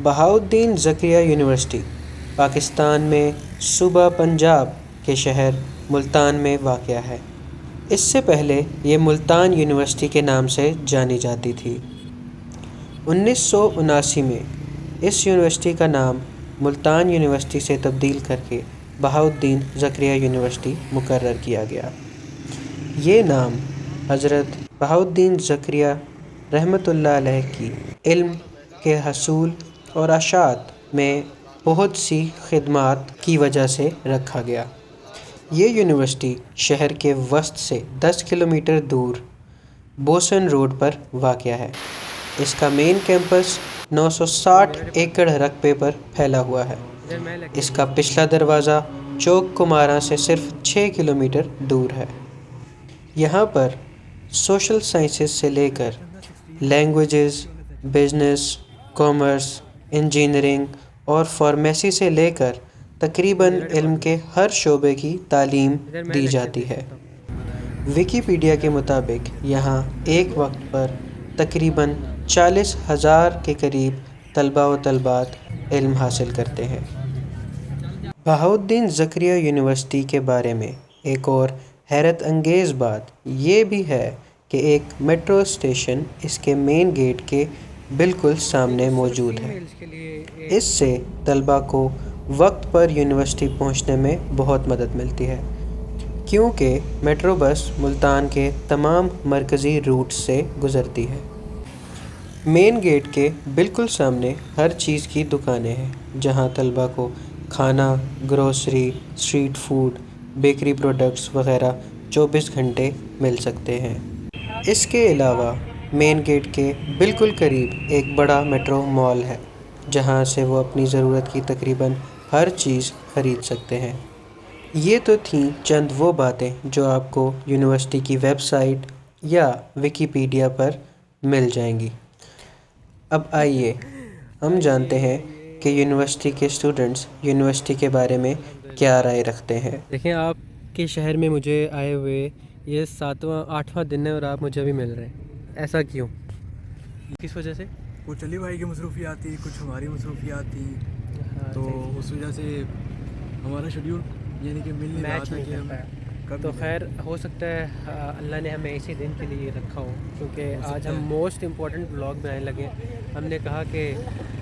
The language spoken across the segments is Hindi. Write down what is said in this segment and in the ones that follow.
बहाउद्दीन ज़करिया यूनिवर्सिटी पाकिस्तान में सूबा पंजाब के शहर मुल्तान में वाक़या है। इससे पहले ये मुल्तान यूनिवर्सिटी के नाम से जानी जाती थी। 1979 में इस यूनिवर्सिटी का नाम मुल्तान यूनिवर्सिटी से तब्दील करके बहाउद्दीन ज़करिया यूनिवर्सिटी मुकर्रर किया गया। ये नाम हज़रत बहाउद्दीन ज़करिया रहमतुल्लाह अलैह की इल्म के हसूल और अशात में बहुत सी खिदमात की वजह से रखा गया। ये यूनिवर्सिटी शहर के वस्त से 10 किलोमीटर दूर बोसन रोड पर वाक़या है। इसका मेन कैंपस 960 एकड़ रकबे पर फैला हुआ है। इसका पिछला दरवाज़ा चौक कुमारा से सिर्फ 6 किलोमीटर दूर है। यहाँ पर सोशल साइंसेस से लेकर लैंग्वेजेस, बिजनेस, कॉमर्स, इंजीनियरिंग और फार्मेसी से लेकर तकरीबन इल्म के हर शोबे की तालीम दी जाती है। विकिपीडिया के मुताबिक यहाँ एक वक्त पर तकरीबन 40,000 के करीब तलबा व तलबात इल्म हासिल करते हैं। बहाउद्दीन ज़करिया यूनिवर्सिटी के बारे में एक और हैरत अंगेज़ बात ये भी है कि एक मेट्रो स्टेशन इसके मेन गेट के बिल्कुल सामने मौजूद है। इससे तलबा को वक्त पर यूनिवर्सिटी पहुंचने में बहुत मदद मिलती है, क्योंकि मेट्रो बस मुल्तान के तमाम मरकज़ी रूट से गुज़रती है। मेन गेट के बिल्कुल सामने हर चीज़ की दुकानें हैं, जहां तलबा को खाना, grocery, street food, bakery products वग़ैरह 24 घंटे मिल सकते हैं। इसके अलावा मेन गेट के बिल्कुल करीब एक बड़ा मेट्रो मॉल है, जहां से वो अपनी ज़रूरत की तकरीबन हर चीज़ ख़रीद सकते हैं। ये तो थीं चंद वो बातें जो आपको यूनिवर्सिटी की वेबसाइट या विकिपीडिया पर मिल जाएंगी। अब आइए हम जानते हैं कि यूनिवर्सिटी के स्टूडेंट्स यूनिवर्सिटी के बारे में क्या राय रखते हैं। देखें, आपके शहर में मुझे आए हुए ये 7वां 8वां दिन है और आप मुझे अभी मिल रहे हैं, ऐसा क्यों, किस वजह से? कुछ अली भाई की मसरूफियात थी, कुछ हमारी मसरूफियात थी। हाँ, तो उस वजह से हमारा शेड्यूल यानी कि मिल नहीं रहा मैच था नहीं कि हम करता है। कब तो मिलें। खैर हो सकता है अल्लाह ने हमें इसी दिन के लिए रखा हो, क्योंकि आज हम मोस्ट इम्पोर्टेंट ब्लॉग बनाने लगे। हमने कहा कि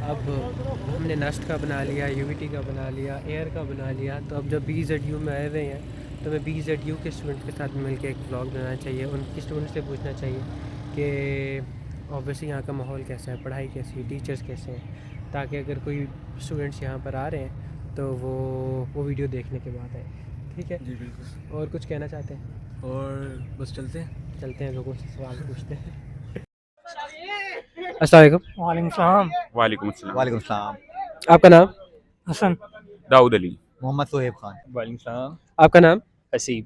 अब हमने नस्ट का बना लिया, यूवीटी का बना लिया, एयर का बना लिया, तो अब जब BZU में आए हुए हैं तो हमें BZU के स्टूडेंट के साथ मिल के एक ब्लॉग बनाना चाहिए। उनकी स्टूडेंट से पूछना चाहिए कि ऑब्वियसली यहाँ का माहौल कैसा है, पढ़ाई कैसी है, टीचर्स कैसे हैं, ताकि अगर कोई स्टूडेंट्स यहाँ पर आ रहे हैं तो वो वीडियो देखने के बाद आए। ठीक है जी बिल्कुल। और कुछ कहना चाहते हैं? और बस चलते हैं लोगों से सवाल पूछते हैं। अस्सलाम वालेकुम। वालेकुम सलाम। वालेकुम अस्सलाम। वालेकुम सलाम। आपका नाम? हसन। दाऊद अली। मोहम्मद सोहेब खान। वालेकुम सलाम। आपका नाम? हसीब।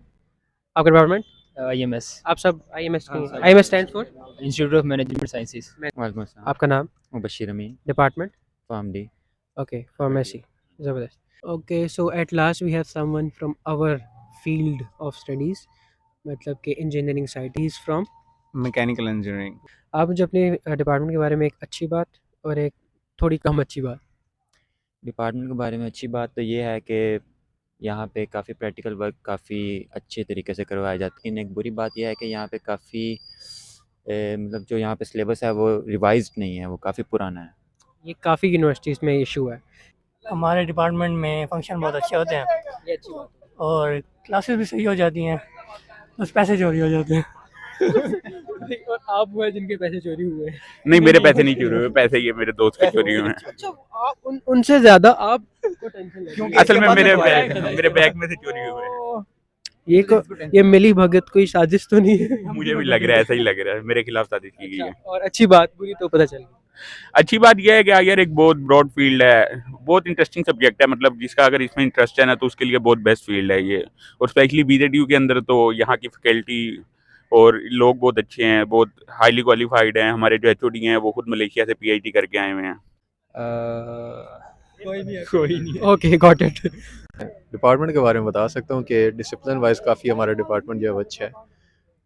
आपका डिपार्टमेंट? IMS आप सब IMS हाँ, की IMS stand for institute of management sciences. वालेकुम अस्सलाम। आपका नाम? Mubashir Amin. Department? PharmD. Okay, pharmacy. ज़बरदस्त। Okay, so at last we have someone from our field of studies, मतलब कि इंजीनियरिंग साइड। He is from mechanical engineering. आप मुझे अपने डिपार्टमेंट के बारे में एक अच्छी बात और एक थोड़ी कम अच्छी बात। डिपार्टमेंट के बारे में अच्छी बात तो ये है कि यहाँ पे काफ़ी प्रैक्टिकल वर्क काफ़ी अच्छे तरीके से करवाया जाता है, लेकिन एक बुरी बात यह है कि यहाँ पे काफ़ी मतलब जो यहाँ पे सिलेबस है वो रिवाइज्ड नहीं है, वो काफ़ी पुराना है। ये काफ़ी यूनिवर्सिटीज़ में इशू है। हमारे डिपार्टमेंट में फंक्शन बहुत अच्छे होते हैं ये अच्छी बात और क्लासेस भी सही हो जाती हैं, बस पैसे चोरी हो जाते हैं। है। और आप वो है जिनके पैसे चोरी हुए हैं। नहीं, मेरे पैसे नहीं चोरी हुए, पैसे ये मेरे दोस्त के चोरी हुए हैं। अच्छा, आप उनसे ज़्यादा आपको टेंशन लगी। असल में मेरे बैग में से चोरी हुए हैं। ये मिली भगत कोई साजिश तो नहीं है? मुझे भी लग रहा है, ऐसा ही लग रहा है, मेरे खिलाफ साजिश की गई है। और अच्छी बात, बुरी तो पता चल गई। अच्छी बात यह है कि यार एक बहुत ब्रॉड फील्ड है, बहुत इंटरेस्टिंग सब्जेक्ट है, मतलब जिसका अगर इसमें इंटरेस्ट है ना तो उसके लिए बहुत बेस्ट फील्ड है ये। और स्पेशली BZU के अंदर तो यहाँ की फैकल्टी और लोग बहुत अच्छे हैं, बहुत हाईली क्वालिफाइड हैं। हमारे जो HOD हैं वो खुद मलेशिया से PhD करके आए हुए हैं। कोई नहीं। Okay, got it. डिपार्टमेंट के बारे में बता सकता हूँ कि डिसिप्लिन वाइज काफ़ी हमारा डिपार्टमेंट जो है वो अच्छा है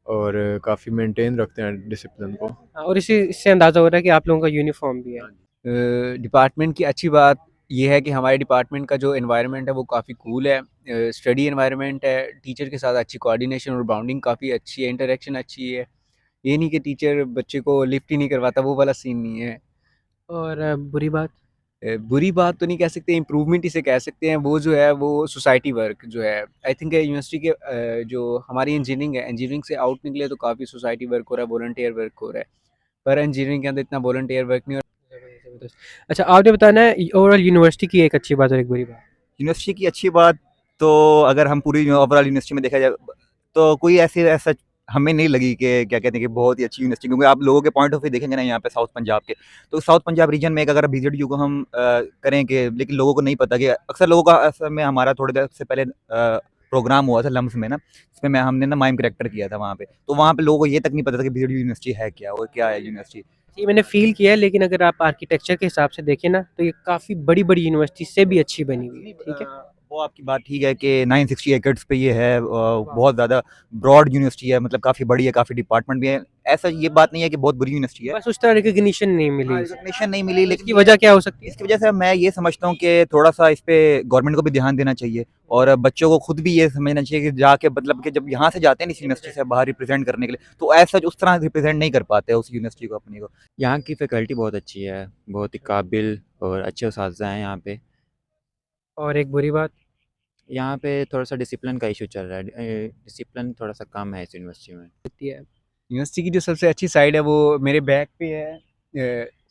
और काफ़ी मेंटेन रखते हैं डिसिप्लिन को। और इससे अंदाज़ा हो रहा है कि आप लोगों का यूनिफॉर्म भी है। डिपार्टमेंट की अच्छी बात ये है कि हमारे डिपार्टमेंट का जो एनवायरनमेंट है वो काफ़ी कूल है, स्टडी एनवायरनमेंट है, टीचर के साथ अच्छी कोऑर्डिनेशन और बाउंडिंग काफ़ी अच्छी है, इंटरेक्शन अच्छी है। ये नहीं कि टीचर बच्चे को लिफ्ट ही नहीं करवाता, वो वाला सीन नहीं है। और बुरी बात? बुरी बात तो नहीं कह सकते, इम्प्रूवमेंट इसे कह सकते हैं। वो जो है वो सोसाइटी वर्क जो है, आई थिंक यूनिवर्सिटी के जो हमारी इंजीनियरिंग है, इंजीनियरिंग से आउट निकले तो काफ़ी सोसाइटी वर्क हो रहा है, वॉलंटियर वर्क हो रहा है, पर इंजीनियरिंग के अंदर इतना वॉलंटियर वर्क नहीं हो ज़बरदस्त। अच्छा, आपने बताना है ओवरऑल यूनिवर्सिटी की एक अच्छी बात और एक बुरी बात। यूनिवर्सिटी की अच्छी बात तो अगर हम पूरी ओवरऑल यूनिवर्सिटी में देखा जाए तो कोई ऐसा हमें नहीं लगी कि क्या कहते हैं कि बहुत ही अच्छी यूनिवर्सिटी, क्योंकि आप लोगों के पॉइंट ऑफ व्यू देखेंगे ना यहाँ पे साउथ पंजाब के, तो साउथ पंजाब रीजन में एक अगर बीजेडयू को हम करें कि, लेकिन लोगों को नहीं पता कि अक्सर लोगों का असल में हमारा थोड़ी देर से पहले प्रोग्राम हुआ था लम्स में ना, इसमें हमने ना माइम करेक्टर किया था वहाँ पे, तो वहाँ पे लोगों को ये तक नहीं पता था कि बीजेडयू यूनिवर्सिटी है क्या और क्या है यूनिवर्सिटी। ये मैंने फ़ील किया है, लेकिन अगर आप आर्किटेक्चर के हिसाब से देखें ना, तो ये काफ़ी बड़ी-बड़ी यूनिवर्सिटी से भी अच्छी बनी हुई है, ठीक है? वो आपकी बात ठीक है कि 960 एकड़्स पे ये है, बहुत ज़्यादा ब्रॉड यूनिवर्सिटी है, मतलब काफ़ी बड़ी है, काफ़ी डिपार्टमेंट भी है, ऐसा ये बात नहीं है कि बहुत बुरी यूनिवर्सिटी है। बस उस तरह रिकॉग्निशन नहीं मिली। रिकॉग्निशन नहीं मिली, लेकिन इसकी वजह क्या हो सकती है? इसकी वजह से मैं ये समझता हूँ कि थोड़ा सा इस पे गवर्नमेंट को भी ध्यान देना चाहिए और बच्चों को खुद भी ये समझना चाहिए कि जाके मतलब कि जब यहाँ से जाते हैं इस यूनिवर्सिटी से बाहर रिप्रेजेंट करने के लिए, तो ऐसा उस तरह रिप्रेजेंट नहीं कर पाते उस यूनिवर्सिटी को अपनी को। यहाँ की फैकल्टी बहुत अच्छी है, बहुत ही काबिल और अच्छे उस्ताज़ हैं यहाँ पे। और एक बुरी बात? यहाँ पे थोड़ा-सा डिसिप्लिन का इशू चल रहा है, डिसिप्लिन थोड़ा-सा कम है इस यूनिवर्सिटी में। होती है। यूनिवर्सिटी की जो सबसे अच्छी साइड है वो मेरे बैक पे है,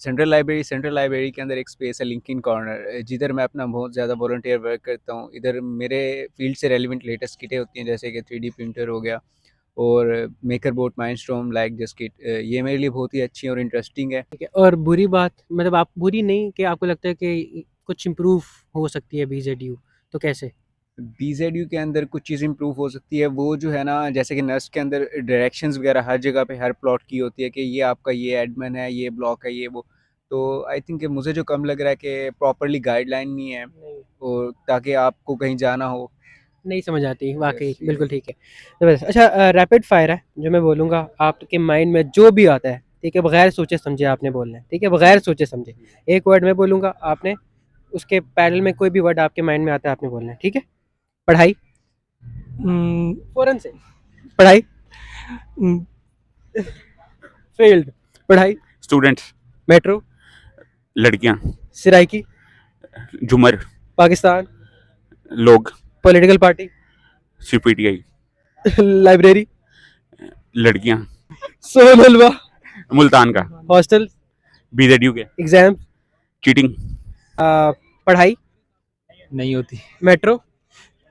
सेंट्रल लाइब्रेरी के अंदर एक स्पेस है लिंकिन कॉर्नर, जिधर मैं अपना बहुत ज़्यादा वॉलंटियर वर्क करता हूँ। इधर मेरे फील्ड से रेलिवेंट लेटेस्ट किटें होती हैं, जैसे कि 3D प्रिंटर हो गया और maker boat Mindstorm like this kit, ये मेरे लिए बहुत ही अच्छी और इंटरेस्टिंग है। ठीक है, और बुरी बात मतलब आप बुरी नहीं कि आपको लगता है कि कुछ इम्प्रूव हो सकती है बीजेडयू, तो कैसे? बीजेडयू के अंदर कुछ चीज़ इंप्रूव हो सकती है, वो जो है ना, जैसे कि नस्ट के अंदर डायरेक्शंस वगैरह हर जगह पे हर प्लॉट की होती है कि ये आपका ये एडमिन है, ये ब्लॉक है, ये वो, तो आई थिंक मुझे जो कम लग रहा है कि प्रॉपरली गाइडलाइन नहीं है, और ताकि आपको कहीं जाना हो। नहीं समझ आती वाकई, Yes, बिल्कुल ठीक है। ज़बरदस्त। अच्छा, रैपिड फायर है जो मैं बोलूँगा, आपके माइंड में जो भी आता है, ठीक है, बगैर सोचे समझे आपने बोलना है, ठीक है, बगैर सोचे समझे। एक वर्ड मैं बोलूँगा, आपने उसके पैरेलल में कोई भी वर्ड आपके माइंड में आता है आपने बोलना है, ठीक है? पढ़ाई? फ़ौरन से। पढ़ाई? फ़ील्ड? पढ़ाई? Students, metro? लड़कियां, सराइकी? झूमर, पाकिस्तान? लोग, पॉलिटिकल पार्टी? सीपीटीआई, लाइब्रेरी? लड़कियां, सोन हलवा? मुल्तान का, हॉस्टल? बीजेडयू के, एग्ज़ाम? चीटिंग, पढ़ाई? नहीं होती। मेट्रो?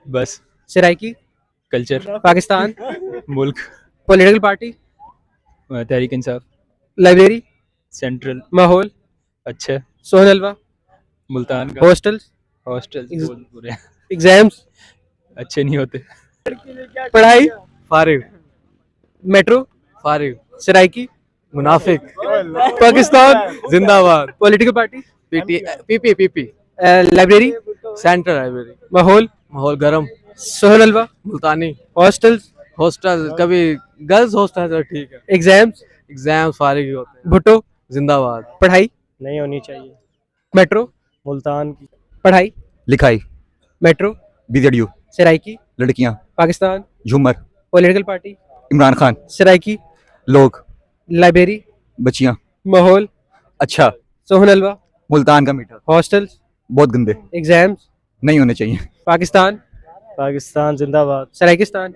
बस सराइकी? कल्चर, पाकिस्तान? मुल्क, political party? Tehreek Insaf, library? Central, माहौल? अच्छा, सोन हलवा? मुल्तान का, हॉस्टल? हॉस्टल Ex- बहुत बुरे हैं, एग्ज़ाम्स? अच्छे नहीं होते। पढ़ाई? फारिग, मेट्रो? फारिग, सराइकी? मुनाफिक, पाकिस्तान? जिंदाबाद, political party? PP, library? Central library, माहौल? माहौल गरम, सोन हलवा? मुल्तानी, हॉस्टल? हॉस्टल कभी गर्ल्स हॉस्टल तो ठीक है, एग्ज़ाम्स? एग्जाम फारिग ही होते हैं। भुट्टो? जिंदाबाद, पढ़ाई? नहीं होनी चाहिए। मेट्रो? मुल्तान की पढ़ाई? लिखाई, मेट्रो? बीजेडयू, सराइकी? लड़कियां, पाकिस्तान? झूमर, पॉलिटिकल पार्टी? इमरान खान, सराइकी? लोग, लाइब्रेरी? बच्चियां, माहौल? अच्छा, सोहन हलवा? मुल्तान का मीठा, हॉस्टल? बहुत गंदे, एग्ज़ाम्स? नहीं होने चाहिए। पाकिस्तान? पाकिस्तान जिंदाबाद, सराइकिस्तान?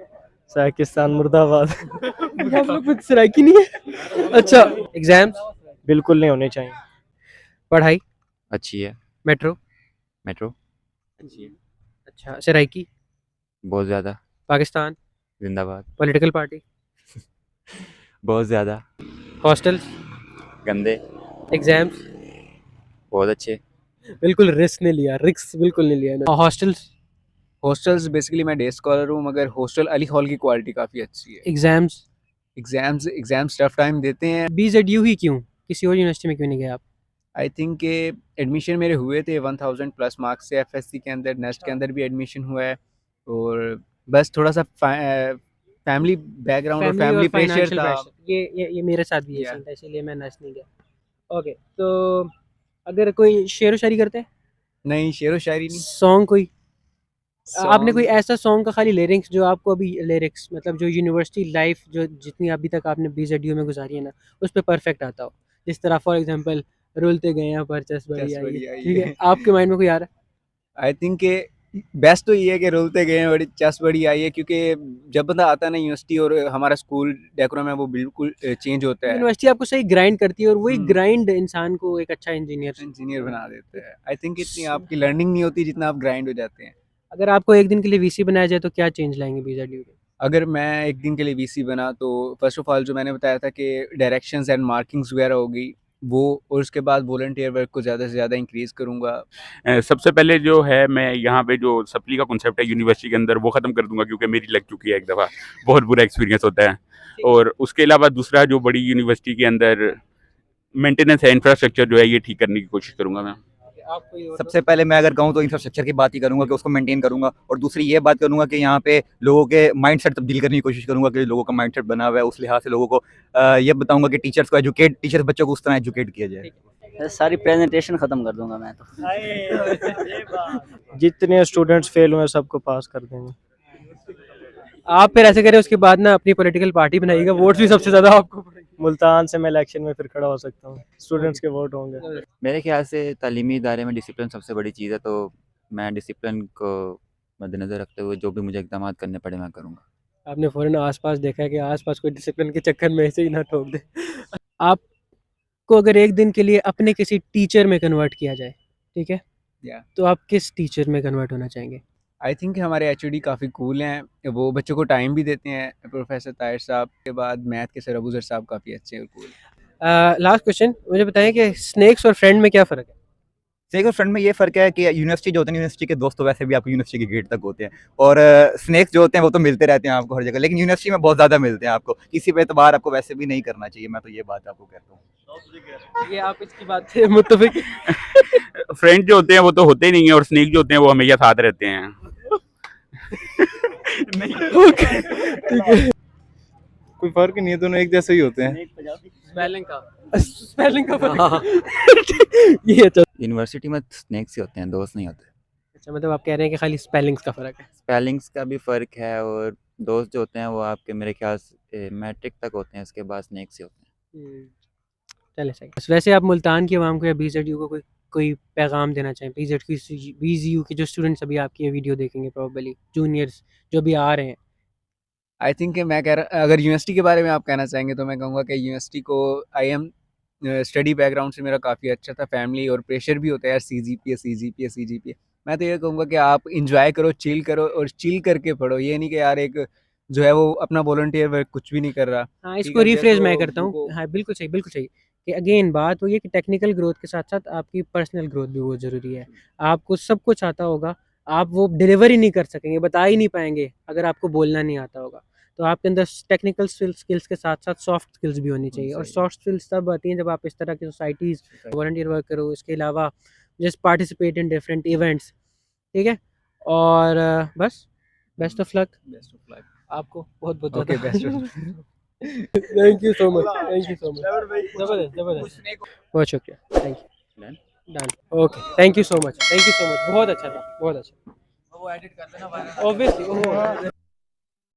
पाकिस्तान मुर्दाबाद। आप लोग कुछ सराइकी नहीं है? अच्छा, एग्ज़ाम्स? बिल्कुल नहीं होने चाहिए। पढ़ाई? अच्छी है, मेट्रो? मेट्रो अच्छा, सराइकी? बहुत ज़्यादा, पाकिस्तान? जिंदाबाद, पॉलिटिकल पार्टी? बहुत ज़्यादा, हॉस्टल्स? गंदे, एग्ज़ाम्स? बहुत अच्छे, बिल्कुल रिस्क नहीं लिया, रिस्क बिल्कुल नहीं लिया। हॉस्टल्स? हॉस्टल्स बेसिकली मैं डे स्कॉलर हूँ, मगर हॉस्टल अली हॉल की क्वालिटी काफ़ी अच्छी है। एग्ज़ाम्स? एग्ज़ाम्स टफ टाइम देते हैं। बीजेडयू ही क्यों? किसी और यूनिवर्सिटी में क्यों नहीं गए आप? आई थिंक के एडमिशन मेरे हुए थे 1000 प्लस मार्क्स से, एफएससी के अंदर, नेस्ट के अंदर भी एडमिशन हुआ है, और बस थोड़ा सा फैमिली बैकग्राउंड और फैमिली प्रेशर फाइनेंशियल था। प्रेशर, ये मेरे साथ भी है, Yeah. सीन था, इसीलिए मैं नेक्स्ट नहीं गया। ओके, तो अगर कोई शेर व शायरी करते हैं, नहीं, शेर व शायरी नहीं। सॉन्ग कोई आपने कोई सॉन्ग ऐसा सॉन्ग का खाली लिरिक्स जो आपको अभी लिरिक्स मतलब जो यूनिवर्सिटी लाइफ जो जितनी अभी तक आपने BZU में गुजारी है ना, उस पे परफेक्ट आता हो, जिस तरह फॉर एग्जांपल रुलते गए हैं पर चस बड़ी आई बड़ी है, आई ठीक है, है। आपके माइंड में कोई आ रहा है? आई थिंक के बेस्ट तो ये है कि रुलते गए हैं बड़ी चस बड़ी आई है, क्योंकि जब बंदा आता है ना यूनिवर्सिटी और हमारा स्कूल डेकोरम है वो बिल्कुल चेंज होता है, यूनिवर्सिटी आपको सही ग्राइंड करती है और वही हम्म। ग्राइंड इंसान को एक अच्छा इंजीनियर। इंजीनियर बना देते हैं। आई थिंक इतनी आपकी लर्निंग नहीं होती जितना आप ग्राइंड हो जाते हैं। अगर आपको एक दिन के लिए VC बनाया जाए तो क्या चेंज लाएंगे BZU के? अगर मैं एक दिन के लिए वीसी बना तो फर्स्ट ऑफ ऑल जो मैंने बताया था कि डायरेक्शंस एंड मार्किंग्स वगैरह होगी वो, और उसके बाद वॉलंटियर वर्क को ज़्यादा से ज़्यादा इंक्रीज़ करूँगा। सबसे पहले जो है मैं यहाँ पे जो सप्ली का कॉन्सेप्ट है यूनिवर्सिटी के अंदर वो ख़त्म कर दूंगा, क्योंकि मेरी लग चुकी है एक दफ़ा, बहुत बुरा एक्सपीरियंस होता है। और उसके अलावा दूसरा जो बड़ी यूनिवर्सिटी के अंदर मेंटेनेंस है, इंफ्रास्ट्रक्चर जो है ये ठीक करने की कोशिश करूँगा मैं। सबसे पहले मैं अगर कहूँ तो इंफ्रास्ट्रक्चर की बात ही करूँगा कि उसको मेंटेन करूँगा, और दूसरी ये बात करूँगा कि यहाँ पे लोगों के माइंडसेट तब्दील करने की कोशिश करूँगा कि लोगों का माइंडसेट बना हुआ है, उस लिहाज से लोगों को ये बताऊँगा कि टीचर्स बच्चों को उस तरह एजुकेट किया जाए। सारी प्रेजेंटेशन ख़त्म कर दूंगा मैं तो। जितने स्टूडेंट्स फेल हुए सबको पास कर देंगे। आप फिर ऐसे करें, उसके बाद ना अपनी पॉलिटिकल पार्टी बनाइएगा, वोट्स भी सबसे ज़्यादा आपको पड़ेंगे। मुल्तान से मैं इलेक्शन में फिर खड़ा हो सकता हूँ, स्टूडेंट्स के वोट होंगे। मेरे ख्याल से तालीमी इदारे में डिसिप्लिन सबसे बड़ी चीज़ है, तो मैं डिसिप्लिन को मद्देनज़र रखते हुए जो भी मुझे इक़दाम करने पड़े मैं करूँगा। आपने फ़ौरन आसपास देखा है कि आसपास कोई डिसिप्लिन के चक्कर में ऐसे ही ना ठोक दे। आपको अगर एक दिन के लिए अपने किसी टीचर में कन्वर्ट किया जाए, ठीक है, या तो आप किस टीचर में कन्वर्ट होना चाहेंगे? आई थिंक हमारे HOD काफ़ी कूल हैं, वो बच्चों को टाइम भी देते हैं। प्रोफेसर ताहिर साहब के बाद मैथ के सर अबू ज़र साहब काफ़ी अच्छे और कूल। लास्ट क्वेश्चन, मुझे बताएं कि स्नेक्स और फ्रेंड में क्या फ़र्क है? स्नेक और फ्रेंड में ये फ़र्क है कि यूनिवर्सिटी जो होते हैं, यूनिवर्सिटी के दोस्त तो वैसे भी आपको यूनिवर्सिटी के गेट तक होते हैं, और स्नेक्स जो होते हैं वो तो मिलते रहते हैं आपको हर जगह, लेकिन यूनिवर्सिटी में बहुत ज़्यादा मिलते हैं आपको, किसी पे एतबार आपको वैसे भी नहीं करना चाहिए, मैं तो ये बात आपको कहता हूँ। ये आप इसकी बात से मुत्तफिक? फ्रेंड जो होते हैं वो तो होते ही नहीं है, और स्नेक जो होते हैं वो हमेशा साथ रहते हैं। कोई फ़र्क नहीं है, दोनों एक जैसे ही होते हैं। स्पेलिंग का फ़र्क। ये अच्छा। यूनिवर्सिटी में स्नेक्स ही होते हैं, दोस्त नहीं होते। अच्छा, मतलब आप कह रहे हैं कि खाली स्पेलिंग्स का फ़र्क है। स्पेलिंग्स का भी फ़र्क है, और दोस्त जो होते हैं वो आपके मेरे ख्याल से मैट्रिक तक होते हैं, उसके बाद स्नेक्स ही होते हैं। चले सही। बस वैसे आप मुल्तान की आवाम को या BZU को कोई पैगाम देना चाहें? BZU के जो स्टूडेंट्स अभी आपकी ये वीडियो देखेंगे, प्रोबेबली जूनियर्स जो भी आ रहे हैं। आई थिंक मैं कह रहा, अगर यूनिवर्सिटी के बारे में आप कहना चाहेंगे तो मैं कहूँगा कि यूनिवर्सिटी को आई एम स्टडी बैकग्राउंड से मेरा काफ़ी अच्छा था, फैमिली और प्रेशर भी होता है यार, CGPA। मैं तो ये कहूँगा कि आप इंजॉय करो, चिल करो, और चिल करके पढ़ो। ये नहीं कि यार एक जो है वो अपना वॉलंटियर वर्क कुछ भी नहीं कर रहा। हाँ, ठीक इसको है, रिफ्रेश जैसे मैं वो करता हूँ। वो हाँ, बिल्कुल सही कि अगेन बात वो ये कि टेक्निकल ग्रोथ के साथ-साथ आपकी पर्सनल ग्रोथ भी बहुत ज़रूरी है। आपको सब कुछ आता होगा, आप वो डिलीवर ही नहीं कर सकेंगे, बता ही नहीं पाएँगे अगर आपको बोलना नहीं आता होगा। तो आपके अंदर टेक्निकल स्किल्स के साथ-साथ सॉफ्ट स्किल्स भी होनी चाहिए, और सॉफ्ट स्किल्स तब आती हैं जब आप इस तरह की सोसाइटीज़ वॉलंटियर वर्क करो। इसके अलावा just participate in different events, ठीक है? और बस best of luck best of luck. आपको बहुत-बहुत ओके, ज़्यादा। Best of thank you so much. ज़बरदस्त। बहुत शुक्रिया, thank you. Done. Okay, thank you so much, बहुत अच्छा था, बहुत अच्छा। वो एडिट कर देना। ऑब्वियसली।